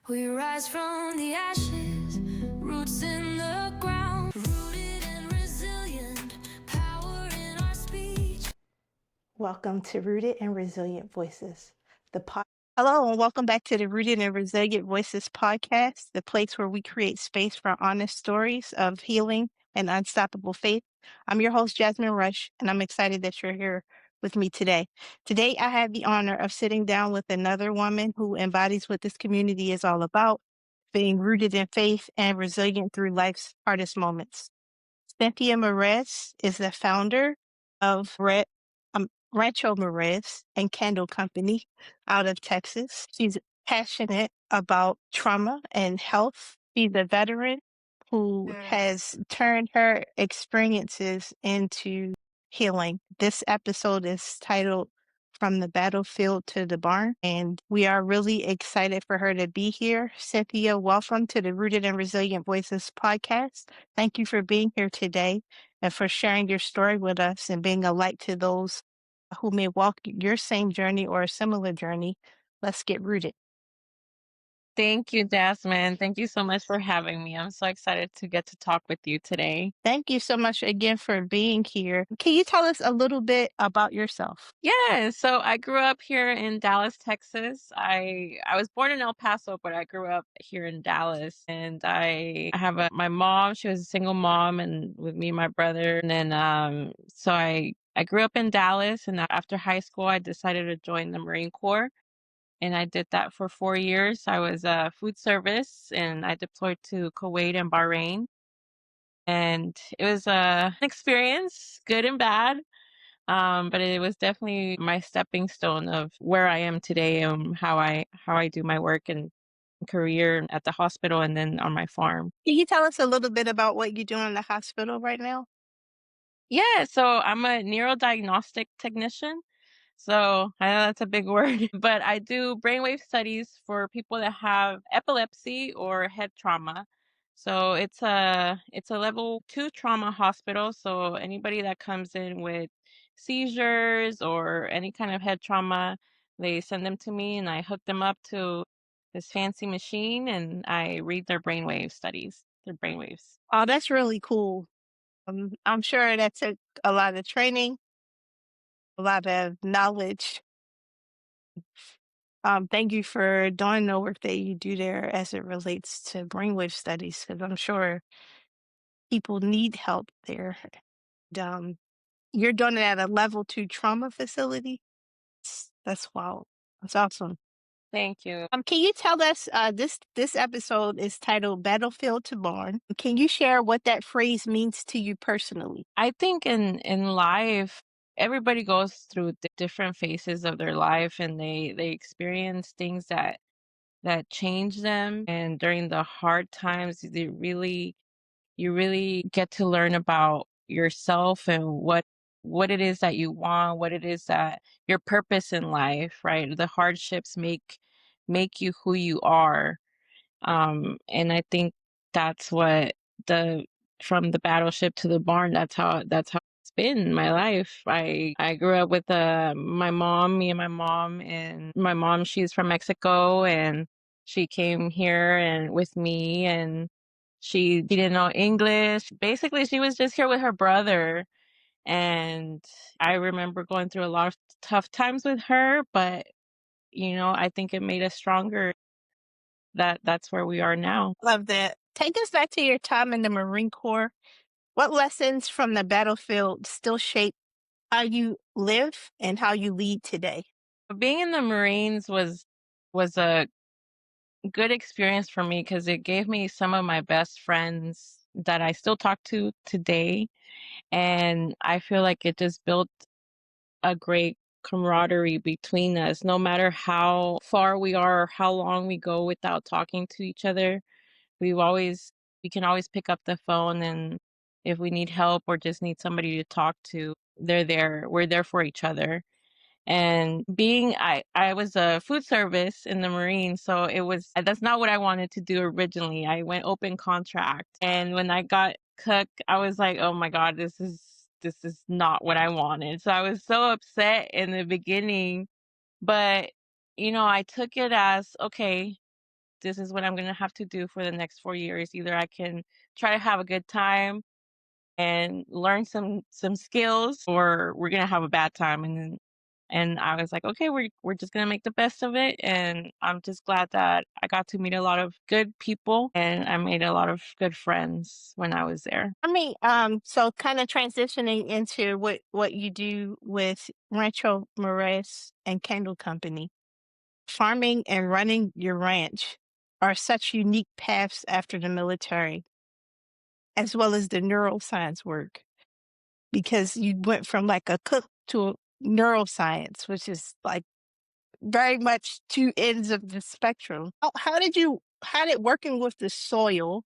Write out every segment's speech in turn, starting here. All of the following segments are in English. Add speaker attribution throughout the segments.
Speaker 1: We rise from the ashes, roots in the ground, rooted and resilient, power in our speech.
Speaker 2: Welcome to Rooted and Resilient Voices, the podcast. Hello, and welcome back to the Rooted and Resilient Voices podcast, the place where we create space for honest stories of healing and unstoppable faith. I'm your host, Jasmine Rush, and I'm excited that you're here with me today. Today, I have the honor of sitting down with another woman who embodies what this community is all about, being rooted in faith and resilient through life's hardest moments. Cynthia Meraz is the founder of Rancho Meraz and Candle Company out of Texas. She's passionate about trauma and health. She's a veteran who has turned her experiences into healing. This episode is titled From the Battlefield to the Barn, and we are really excited for her to be here. Cynthia, welcome to the Rooted and Resilient Voices podcast. Thank you for being here today and for sharing your story with us and being a light to those who may walk your same journey or a similar journey. Let's get rooted.
Speaker 3: Thank you, Jasmine. Thank you so much for having me. I'm so excited to get to talk with you today.
Speaker 2: Thank you so much again for being here. Can you tell us a little bit about yourself?
Speaker 3: Yeah, so I grew up here in Dallas, Texas. I was born in El Paso, but I grew up here in Dallas. And I have my mom, she was a single mom, and with me and my brother. And then so I grew up in Dallas, and after high school I decided to join the Marine Corps. And I did that for 4 years. I was food service, and I deployed to Kuwait and Bahrain. And it was an experience, good and bad. But it was definitely my stepping stone of where I am today and how I do my work and career at the hospital and then on my farm.
Speaker 2: Can you tell us a little bit about what you do in the hospital right now?
Speaker 3: Yeah, so I'm a neurodiagnostic technician. So I know that's a big word, but I do brainwave studies for people that have epilepsy or head trauma. So it's a level 2 trauma hospital. So anybody that comes in with seizures or any kind of head trauma, they send them to me and I hook them up to this fancy machine and I read their brainwave studies, their brainwaves.
Speaker 2: Oh, that's really cool. I'm sure that took a lot of training, a lot of knowledge. Thank you for doing the work that you do there as it relates to brainwave studies, because I'm sure people need help there. And, you're doing it at a level 2 trauma facility. That's wow. That's awesome.
Speaker 3: Thank you.
Speaker 2: Can you tell us, this episode is titled Battlefield to Barn. Can you share what that phrase means to you personally?
Speaker 3: I think in life, everybody goes through different phases of their life, and they experience things that change them. And during the hard times, you really get to learn about yourself and what it is that you want, what it is that your purpose in life, right? The hardships make you who you are. And I think that's what the from the battleship to the barn, that's how it's been in my life. I grew up with my mom, me and my mom, and my mom, she's from Mexico, and she came here and with me, and she didn't know English. Basically, she was just here with her brother. And I remember going through a lot of tough times with her, but I think it made us stronger. That's where we are now.
Speaker 2: Love that. Take us back to your time in the Marine Corps. What lessons from the battlefield still shape how you live and how you lead today?
Speaker 3: Being in the Marines was a good experience for me because it gave me some of my best friends that I still talk to today. And I feel like it just built a great camaraderie between us. No matter how far we are or how long we go without talking to each other, we've always we can always pick up the phone, and if we need help or just need somebody to talk to, they're there. We're there for each other. And I was a food service in the Marines, so that's not what I wanted to do originally. I went open contract, and when I got cook, I was like, oh my God, this is not what I wanted. So I was so upset in the beginning, but I took it as, okay, this is what I'm gonna have to do for the next 4 years. Either I can try to have a good time and learn some skills, or we're gonna have a bad time. And I was like, okay, we're just gonna make the best of it. And I'm just glad that I got to meet a lot of good people and I made a lot of good friends when I was there.
Speaker 2: So kind of transitioning into what you do with Rancho Mares and Candle Company. Farming and running your ranch are such unique paths after the military, as well as the neuroscience work, because you went from like a cook to neuroscience, which is like very much two ends of the spectrum. How did working with the soil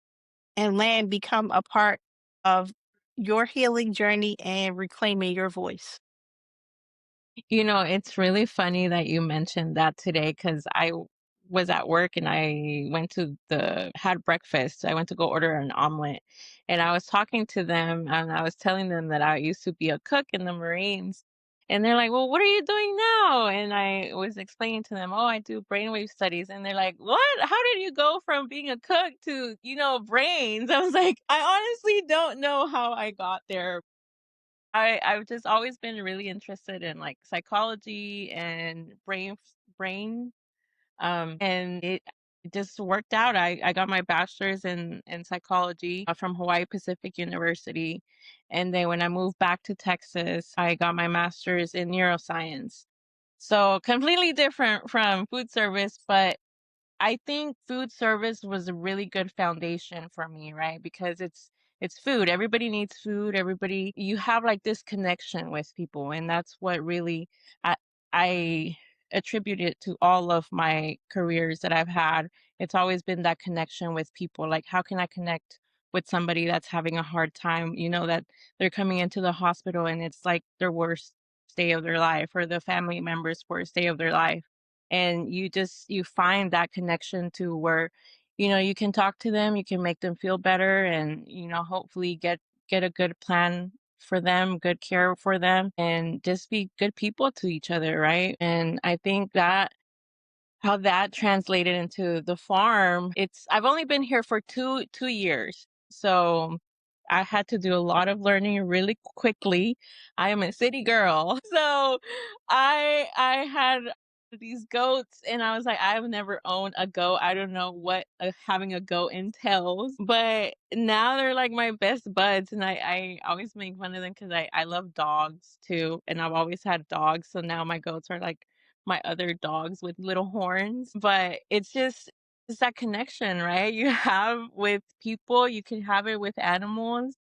Speaker 2: and land become a part of your healing journey and reclaiming your voice?
Speaker 3: It's really funny that you mentioned that today because was at work and I had breakfast. I went to go order an omelet and I was talking to them and I was telling them that I used to be a cook in the Marines. And they're like, well, what are you doing now? And I was explaining to them, oh, I do brainwave studies. And they're like, what? How did you go from being a cook to, brains? I was like, I honestly don't know how I got there. I've just always been really interested in like psychology and brain and it just worked out. I got my bachelor's in psychology from Hawaii Pacific University, and then when I moved back to Texas, I got my master's in neuroscience. So completely different from food service, but I think food service was a really good foundation for me, right? Because it's food. Everybody needs food. Everybody you have like this connection with people, and that's what really I attribute it to all of my careers that I've had. It's always been that connection with people. Like how can I connect with somebody that's having a hard time, that they're coming into the hospital and it's like their worst day of their life or the family member's worst day of their life, and you find that connection to where you can talk to them, you can make them feel better, and hopefully get a good plan for them, good care for them, and just be good people to each other, right? And I think that how that translated into the farm, I've only been here for two years. So I had to do a lot of learning really quickly. I am a city girl. So I had these goats and I was like, I've never owned a goat. I don't know what having a goat entails. But now they're like my best buds, and I always make fun of them because I love dogs too. And I've always had dogs. So now my goats are like my other dogs with little horns. But it's that connection, right? You have with people, you can have it with animals.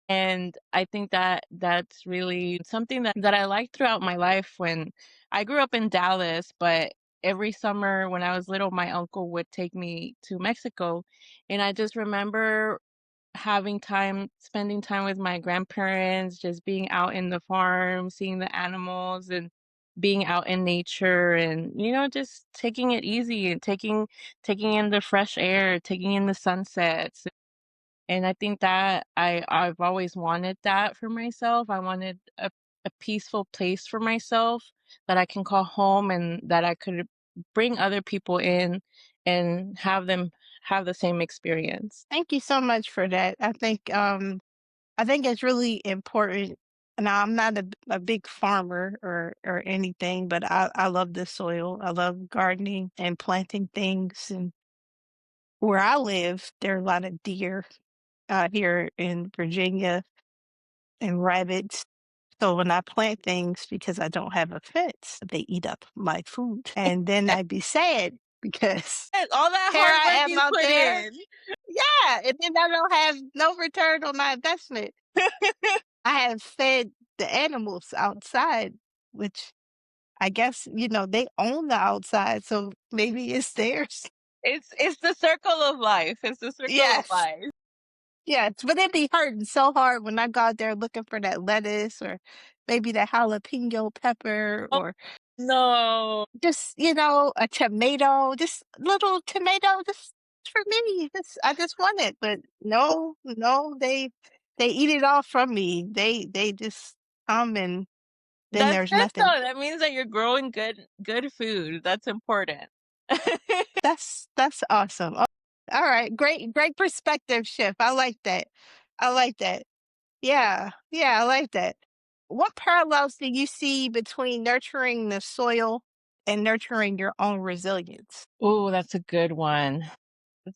Speaker 3: And I think that that's really something that I liked throughout my life. When I grew up in Dallas, but every summer when I was little, my uncle would take me to Mexico. And I just remember spending time with my grandparents, just being out in the farm, seeing the animals and being out in nature and, just taking it easy and taking in the fresh air, taking in the sunsets. And I think that I've always wanted that for myself. I wanted a peaceful place for myself that I can call home and that I could bring other people in and have them have the same experience.
Speaker 2: Thank you so much for that. I think it's really important. Now, I'm not a big farmer or anything, but I love the soil. I love gardening and planting things. And where I live, there are a lot of deer here in Virginia and rabbits. So when I plant things, because I don't have a fence, they eat up my food. And then I'd be sad because
Speaker 3: All that
Speaker 2: here
Speaker 3: hard
Speaker 2: I
Speaker 3: work
Speaker 2: am
Speaker 3: you
Speaker 2: out
Speaker 3: put
Speaker 2: there.
Speaker 3: in.
Speaker 2: Yeah, and then I don't have no return on my investment. I have fed the animals outside, which I guess, they own the outside, so maybe it's theirs.
Speaker 3: It's the circle of life. It's the circle of
Speaker 2: Yes.
Speaker 3: life.
Speaker 2: Yes, but it'd be hurting so hard when I go out there looking for that lettuce or maybe that jalapeno pepper
Speaker 3: Oh
Speaker 2: or
Speaker 3: no.
Speaker 2: just, a tomato, just little tomato just for me. I just want it. But no, no, they eat it all from me. They just come and then
Speaker 3: That's
Speaker 2: there's
Speaker 3: good
Speaker 2: nothing.
Speaker 3: though. That means that you're growing good food. That's important.
Speaker 2: That's awesome. All right, great perspective shift. I like that. I like that. Yeah, yeah, I like that. What parallels do you see between nurturing the soil and nurturing your own resilience?
Speaker 3: Oh, that's a good one.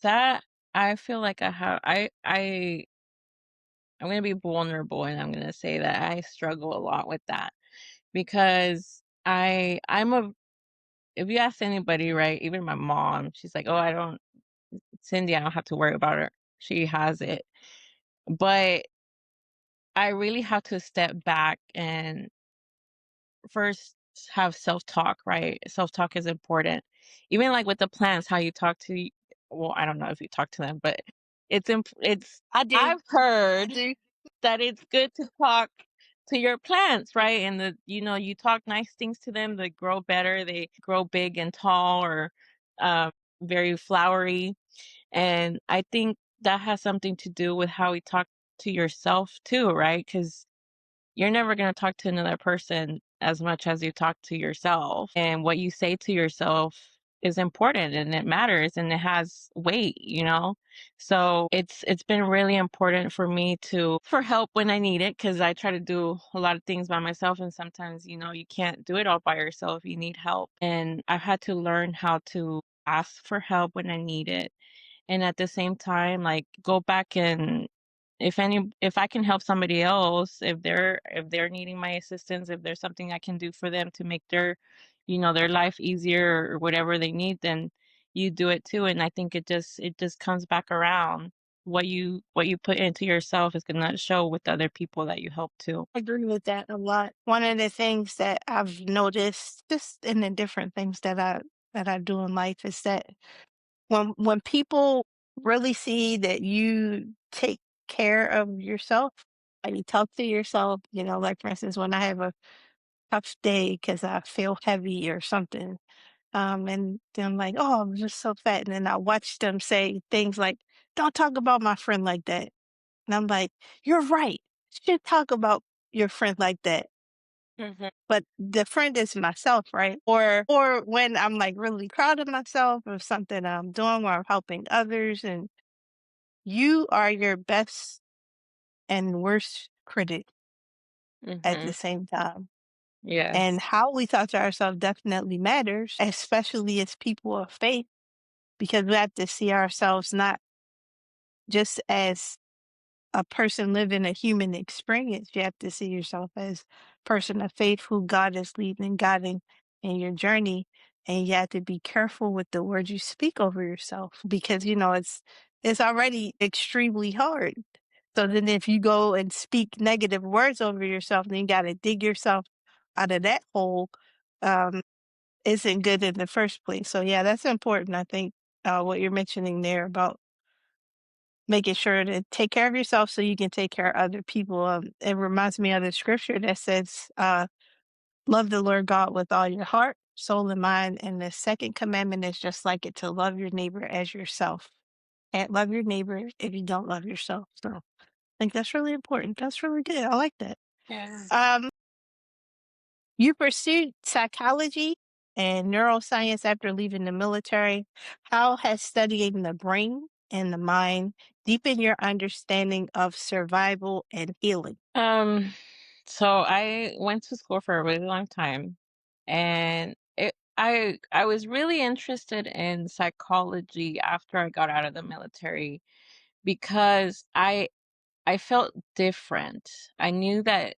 Speaker 3: That I feel like I have I'm gonna be vulnerable and I'm gonna say that I struggle a lot with that because I'm a if you ask anybody, right, even my mom, she's like, "Oh, I don't Cindy, I don't have to worry about her. She has it." But I really have to step back and first have self-talk, right? Self-talk is important. Even like with the plants, how you talk to well, I don't know if you talk to them, but it's
Speaker 2: I do.
Speaker 3: I've
Speaker 2: I
Speaker 3: heard
Speaker 2: do.
Speaker 3: that it's good to talk to your plants, right? And you talk nice things to them, they grow better, they grow big and tall or um very flowery. And I think that has something to do with how we talk to yourself too, right? Because you're never going to talk to another person as much as you talk to yourself. And what you say to yourself is important and it matters and it has weight. So it's been really important for me to for help when I need it because I try to do a lot of things by myself and sometimes you can't do it all by yourself. You need help. And I've had to learn how to ask for help when I need it and at the same time like go back and if I can help somebody else if they're needing my assistance, if there's something I can do for them to make their life easier or whatever they need, then you do it too. And I think it just comes back around. What you put into yourself is gonna show with other people that you help too.
Speaker 2: I agree with that a lot. One of the things that I've noticed just in the different things that I do in life is that when people really see that you take care of yourself and you talk to yourself, like for instance, when I have a tough day because I feel heavy or something, and then I'm like, oh, I'm just so fat. And then I watch them say things like, don't talk about my friend like that. And I'm like, you're right. Should talk about your friend like that.
Speaker 3: Mhm.
Speaker 2: But the friend is myself, right? Or when I'm like really proud of myself of something I'm doing or I'm helping others, and you are your best and worst critic at the
Speaker 3: Mhm.
Speaker 2: same time. And
Speaker 3: Yes.
Speaker 2: how we talk to ourselves definitely matters, especially as people of faith, because we have to see ourselves not just as a person living a human experience. You have to see yourself as person of faith who God is leading and guiding in your journey. And you have to be careful with the words you speak over yourself because it's already extremely hard. So then if you go and speak negative words over yourself, then you gotta dig yourself out of that hole. Um, isn't good in the first place. So yeah, that's important. I think what you're mentioning there about making sure to take care of yourself so you can take care of other people. It reminds me of the scripture that says, love the Lord God with all your heart, soul, and mind. And the second commandment is just like it to love your neighbor as yourself. Can't love your neighbor if you don't love yourself. So I think that's really important. That's really good. I like that.
Speaker 3: Yeah.
Speaker 2: Um, you pursued psychology and neuroscience after leaving the military. How has studying the brain and the mind deepened your understanding of survival and healing?
Speaker 3: Um, so I went to school for a really long time and I was really interested in psychology after I got out of the military because I felt different. I knew that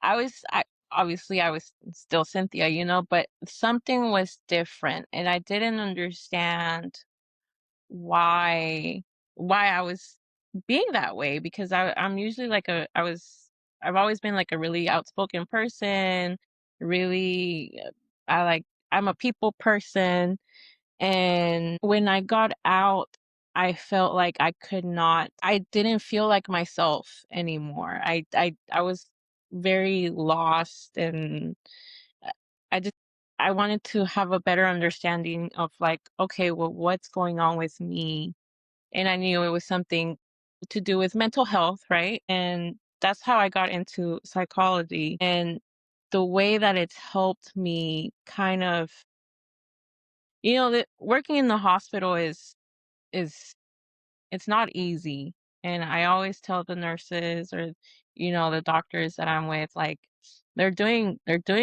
Speaker 3: I obviously I was still Cynthia, but something was different and I didn't understand why I was being that way because I'm usually like I've always been like a really outspoken person, really I like I'm a people person and when I got out I felt like I didn't feel like myself anymore. I was very lost and uh, I just I wanted to have a better understanding of like, okay, well, what's going on with me? And I knew it was something to do with mental health, right? And that's how I got into psychology. And the way that it's helped me kind of working in the hospital is it's not easy. And I always tell the nurses or, the doctors that I'm with, like, they're doing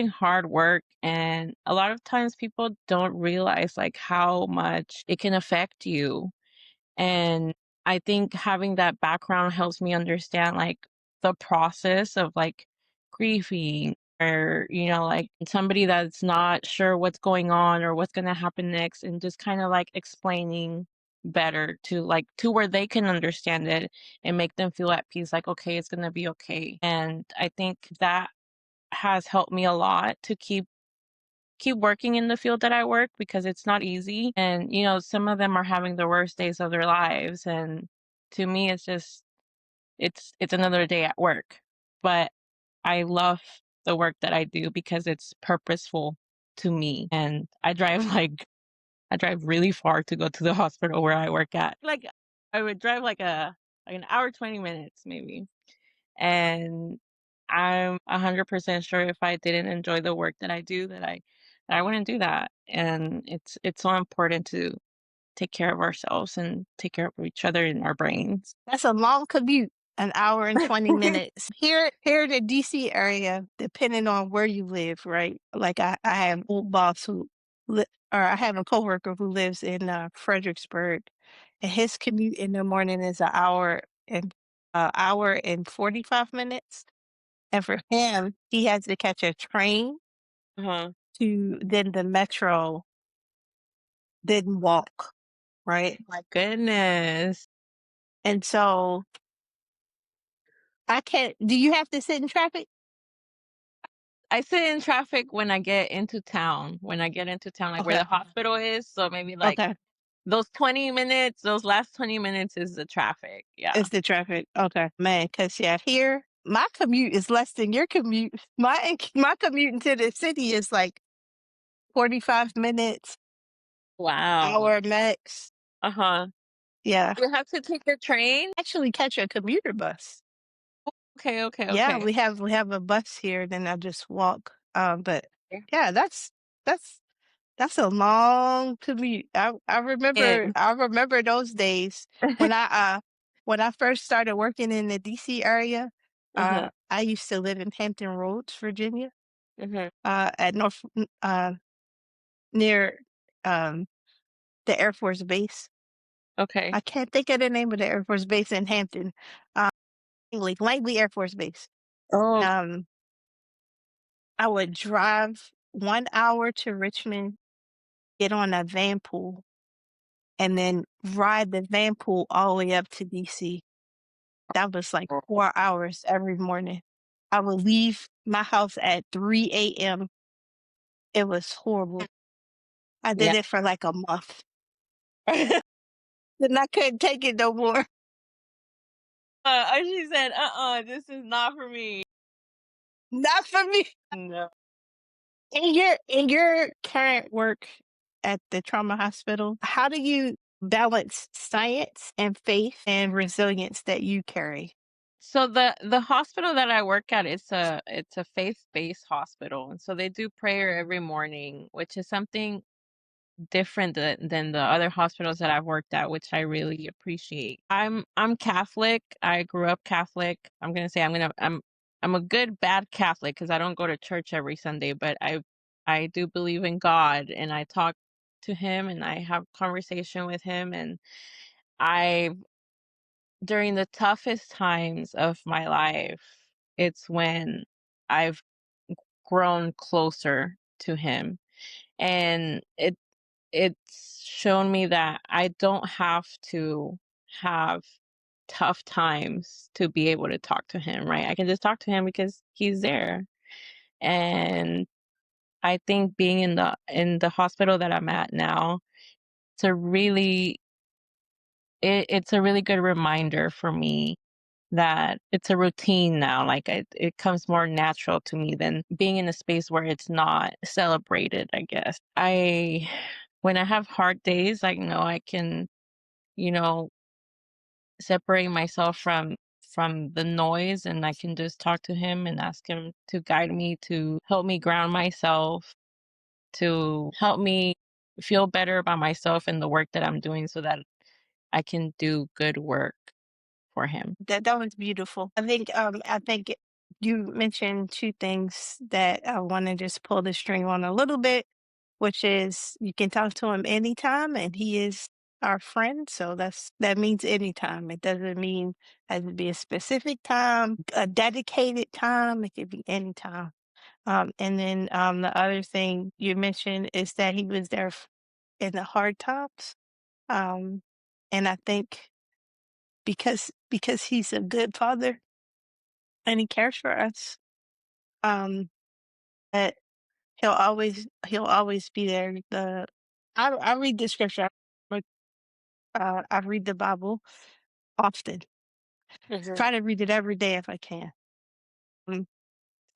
Speaker 3: hard work. And a lot of times people don't realize like how much it can affect you. And I think having that background helps me understand like the process of like grieving or, like somebody that's not sure what's going on or what's going to happen next, and just kind of like explaining better to where they can understand it and make them feel at peace, like, okay, it's going to be okay. And I think that has helped me a lot to keep working in the field that I work, because it's not easy. And, some of them are having the worst days of their lives. And to me, it's just, it's another day at work. But I love the work that I do because it's purposeful to me. And I drive really far to go to the hospital where I work at. Like, I would drive like an hour, 20 minutes maybe. And I'm 100% sure if I didn't enjoy the work that I do, that I wouldn't do that. And it's so important to take care of ourselves and take care of each other and our brains.
Speaker 2: That's a long commute, an hour and 20 minutes. Here in the DC area, depending on where you live, right? Like I have an old boss or I have a coworker who lives in Fredericksburg, and his commute in the morning is an hour and 45 minutes. And for him, he has to catch a train
Speaker 3: Uh-huh.
Speaker 2: to then the metro, then walk, right?
Speaker 3: My goodness.
Speaker 2: And so I can't. Do you have to sit in traffic?
Speaker 3: I sit in traffic when I get into town. When I get into town, like where
Speaker 2: Okay.
Speaker 3: the hospital is. So maybe like
Speaker 2: Okay.
Speaker 3: those 20 minutes, those last 20 minutes is the traffic. Yeah.
Speaker 2: It's the traffic. Okay. Man, because yeah, here my commute is less than your commute. My commute into the city is like 45 minutes,
Speaker 3: Wow.
Speaker 2: hour max.
Speaker 3: Uh-huh.
Speaker 2: Yeah.
Speaker 3: You have to take the train?
Speaker 2: Actually catch a commuter bus.
Speaker 3: Okay, okay,
Speaker 2: Yeah,
Speaker 3: okay.
Speaker 2: we have a bus here, then I just walk. But yeah, that's that's a long commute. I
Speaker 3: Yeah.
Speaker 2: remember those days when I first started working in the DC area.
Speaker 3: Uh-huh.
Speaker 2: I used to live in Hampton Roads, Virginia,
Speaker 3: Mhm.
Speaker 2: at near um the Air Force Base.
Speaker 3: Okay.
Speaker 2: I can't think of the name of the Air Force Base in Hampton. Uh, Langley Air Force Base.
Speaker 3: Oh,
Speaker 2: Um, I would drive 1 hour to Richmond, get on a van pool, and then ride the van pool all the way up to DC. That was like 4 hours every morning. I would leave my house at 3 a.m. It was horrible. I did
Speaker 3: yeah.
Speaker 2: it for like a month. Then I couldn't take it no more.
Speaker 3: She said, this is not for me.
Speaker 2: Not for me.
Speaker 3: No.
Speaker 2: In your current work at the trauma hospital, how do you balance science and faith and resilience that you carry?
Speaker 3: So the hospital that I work at, it's a faith-based hospital. And so they do prayer every morning, which is something different than the other hospitals that I've worked at, which I really appreciate. I'm Catholic. I grew up Catholic. I'm a good bad Catholic because I don't go to church every Sunday, but I do believe in God, and I talk to him and I have conversation with him. And I during the toughest times of my life, it's when I've grown closer to him. And it's shown me that I don't have to have tough times to be able to talk to him, right? I can just talk to him because he's there. And I think being in the hospital that I'm at now, it's a really it's a really good reminder for me that it's a routine now. Like it comes more natural to me than being in a space where it's not celebrated, I guess. When I have hard days, I know I can, you know, separate myself from the noise, and I can just talk to him and ask him to guide me, to help me ground myself, to help me feel better about myself and the work that I'm doing so that I can do good work for him.
Speaker 2: That was beautiful. I think you mentioned two things that I want to just pull the string on a little bit, which is you can talk to him anytime, and he is our friend. So that means anytime. It doesn't mean has to be a specific time, a dedicated time. It could be anytime. And then the other thing you mentioned is that he was there in the hard times. Um, and I think because he's a good father and he cares for us, um, that he'll always be there. I read the scripture. But, I read the Bible often.
Speaker 4: Mhm.
Speaker 2: Try to read it every day if I can. Mm,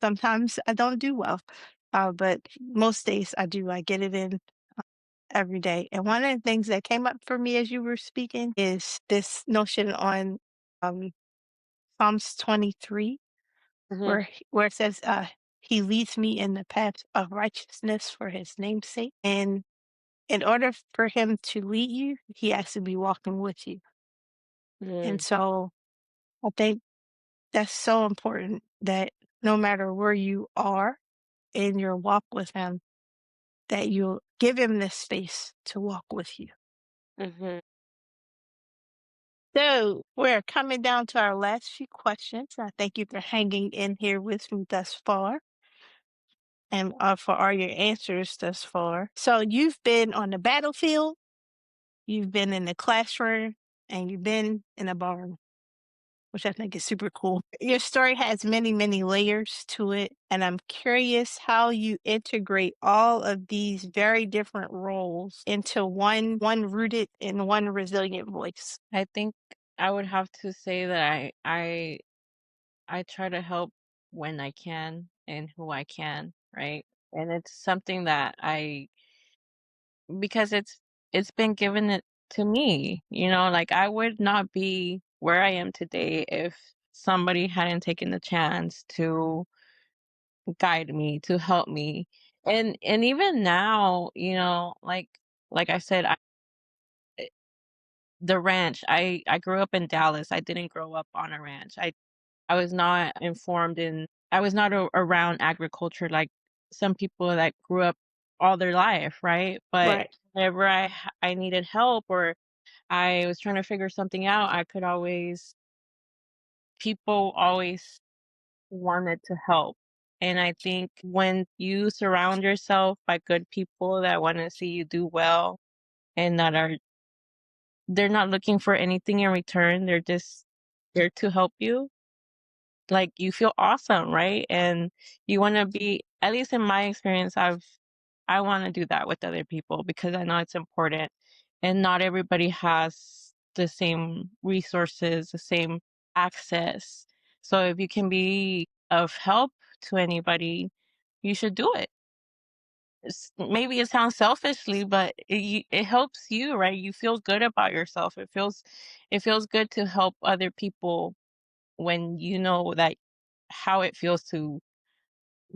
Speaker 2: Sometimes I don't do well, but most days I do. I get it in every day. And one of the things that came up for me as you were speaking is this notion on um, Psalms 23,
Speaker 4: Mhm.
Speaker 2: where it says, "He leads me in the path of righteousness for His name's sake." And in order for Him to lead you, He has to be walking with you. And
Speaker 4: Mhm.
Speaker 2: so I think that's so important that no matter where you are in your walk with Him, that you'll give Him this space to walk with you.
Speaker 4: Mhm.
Speaker 2: So we're coming down to our last few questions. I thank you for hanging in here with me thus far and for all your answers thus far. So you've been on the battlefield, you've been in the classroom, and you've been in a barn, which I think is super cool. Your story has many, many layers to it, and I'm curious how you integrate all of these very different roles into one rooted and one resilient voice.
Speaker 3: I think I would have to say that I try to help when I can and who I can, right? And it's something that I because it's been given it to me, like I would not be where I am today if somebody hadn't taken the chance to guide me, to help me. And even now, like I said, the ranch, I grew up in Dallas. I didn't grow up on a ranch. I was not informed in I was not around agriculture like some people that grew up all their life, right? But
Speaker 2: Right.
Speaker 3: whenever I needed help or I was trying to figure something out, I could always people always wanted to help. And I think when you surround yourself by good people that want to see you do well and they're not looking for anything in return, they're just there to help you, like, you feel awesome, right? And you wanna be at least in my experience, I wanna do that with other people because I know it's important, and not everybody has the same resources, the same access. So if you can be of help to anybody, you should do it. Maybe it sounds selfishly, but it helps you, right? You feel good about yourself. It feels good to help other people when you know that how it feels to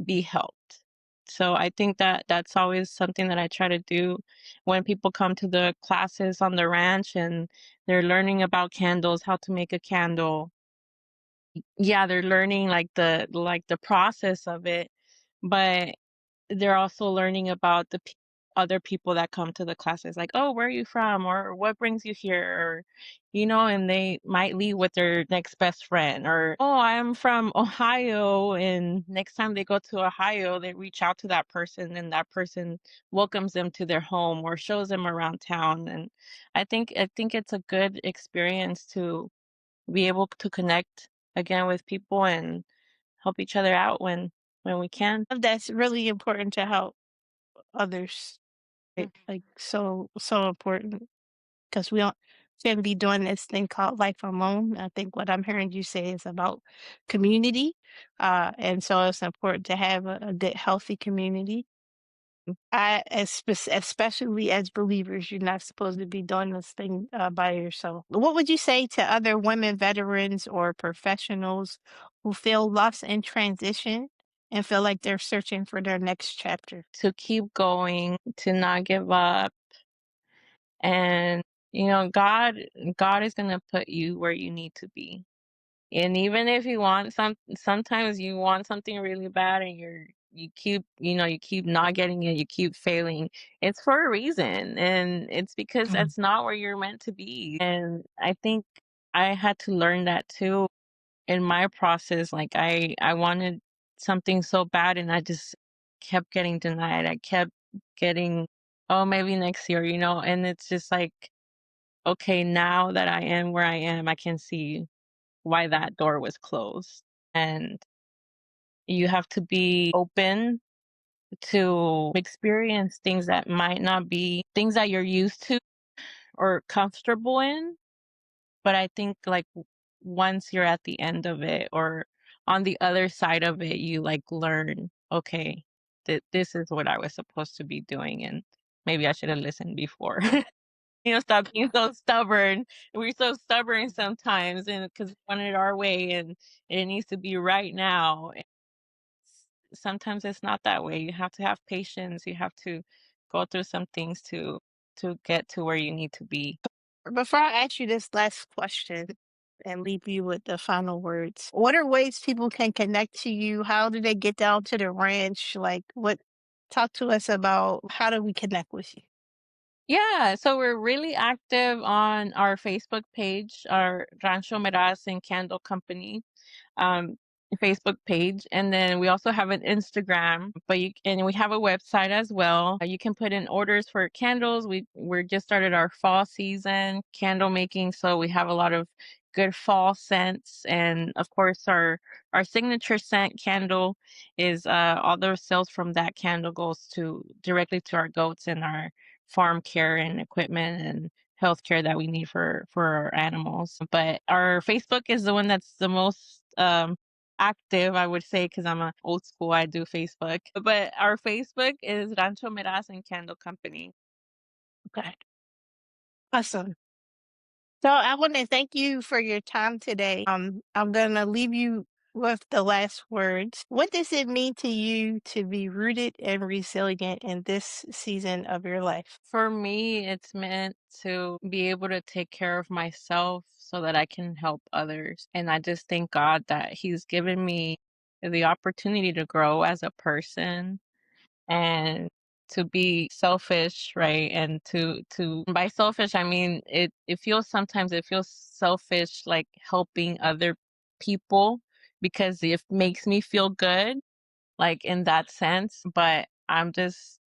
Speaker 3: be helped. So I think that that's always something that I try to do when people come to the classes on the ranch and they're learning about candles, how to make a candle. Yeah, they're learning like the process of it, but they're also learning about the other people that come to the classes, like, oh, where are you from, or what brings you here, or and they might leave with their next best friend, or oh, I'm from Ohio, and next time they go to Ohio, they reach out to that person, and that person welcomes them to their home or shows them around town. And I think it's a good experience to be able to connect again with people and help each other out when we can.
Speaker 2: That's really important to help others.
Speaker 4: Mhm.
Speaker 2: Like so important because we don't shouldn't be doing this thing called life alone. I think what I'm hearing you say is about community, and so it's important to have a good, healthy community. Especially as believers, you're not supposed to be doing this thing by yourself. What would you say to other women veterans or professionals who feel lost in transition and feel like they're searching for their next chapter.
Speaker 3: To keep going, to not give up. And, God is going to put you where you need to be. And even if you want sometimes you want something really bad and you keep not getting it, you keep failing. It's for a reason. And it's because that's not where you're meant to be. And I think I had to learn that too in my process. Like I wanted something so bad and I just kept getting denied. I kept getting, oh, maybe next year, and it's just like, okay, now that I am where I am, I can see why that door was closed. And you have to be open to experience things that might not be things that you're used to or comfortable in. But I think like once you're at the end of it or on the other side of it, you like learn, okay, that this is what I was supposed to be doing. And maybe I should have listened before. Stop being so stubborn. We're so stubborn sometimes, and because we want it our way, and it needs to be right now. Sometimes it's not that way. You have to have patience. You have to go through some things to get to where you need to be.
Speaker 2: Before I ask you this last question and leave you with the final words, what are ways people can connect to you? How do they get down to the ranch? Talk to us about how do we connect with you?
Speaker 3: Yeah, so we're really active on our Facebook page, our Rancho Meraz and Candle Company um, Facebook page, and then we also have an Instagram. And we have a website as well. You can put in orders for candles. We're just started our fall season candle making, so we have a lot of good fall scents, and of course our signature scent candle is all the sales from that candle goes to directly to our goats and our farm care and equipment and healthcare that we need for our animals. But our Facebook is the one that's the most active, I would say, because I'm a old school. I do Facebook, but our Facebook is Rancho Meraz and Candle Company.
Speaker 2: Okay. Awesome. So I want to thank you for your time today. I'm going to leave you with the last words. What does it mean to you to be rooted and resilient in this season of your life?
Speaker 3: For me, it's meant to be able to take care of myself so that I can help others. And I just thank God that He's given me the opportunity to grow as a person and to be selfish, right? And to by selfish I mean it feels sometimes it feels selfish, like helping other people because it makes me feel good, like in that sense. But I'm just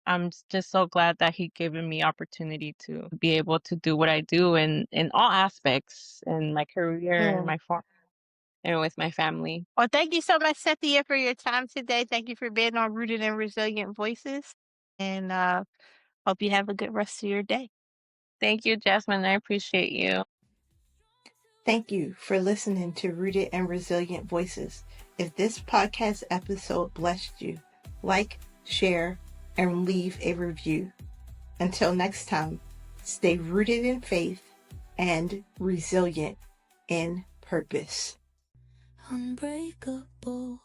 Speaker 3: so glad that He given me opportunity to be able to do what I do in all aspects, in my career and my farm and with my family.
Speaker 2: Well, thank you so much, Cynthia, for your time today. Thank you for being on Rooted and Resilient Voices. And hope you have a good rest of your day.
Speaker 3: Thank you, Jasmine. I appreciate you.
Speaker 2: Thank you for listening to Rooted and Resilient Voices. If this podcast episode blessed you, like, share, and leave a review. Until next time, stay rooted in faith and resilient in purpose.
Speaker 1: Unbreakable.